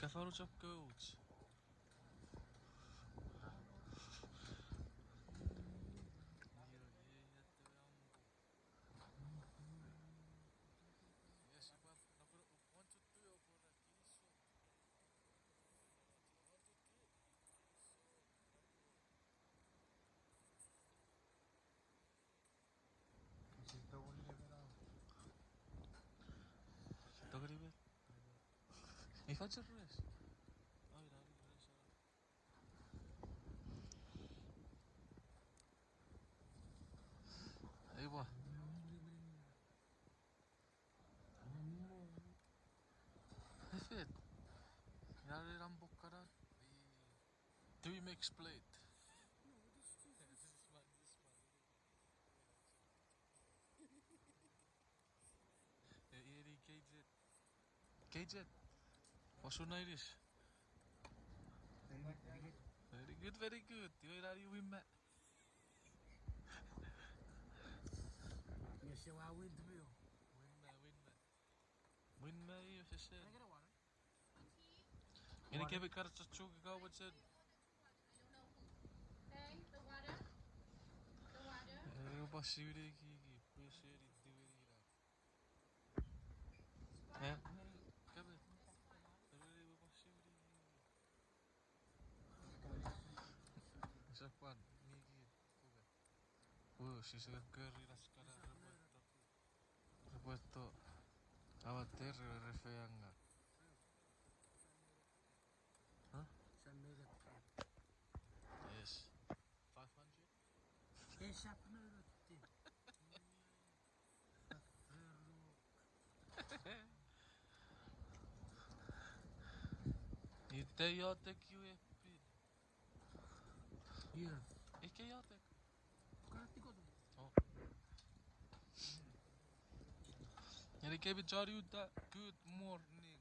Cavalo op coach. تقريبا يفجر الريس. ايوه هفت يعني رامبو كرار 3 mix plate. Eri KJ what's your Irish? Very good. You are you win. Yes, you are windmill. Win me if you said. Can I get a water? Any give it cards to choke go with it. Okay, the water. The water. Eu baixei aqui, puxei ele de verira. É? Cabe. Eu baixei aqui. Isa pan, migi. Si se curry las caras repuesto. Repuesto. Abater refeanga. Huh? Sen made it. Yes. 500? Yes, I'm made it. Ite jotek ju eppin. Here. Ikke jotek. Karatigo. Oh. Eli kävi Good morning.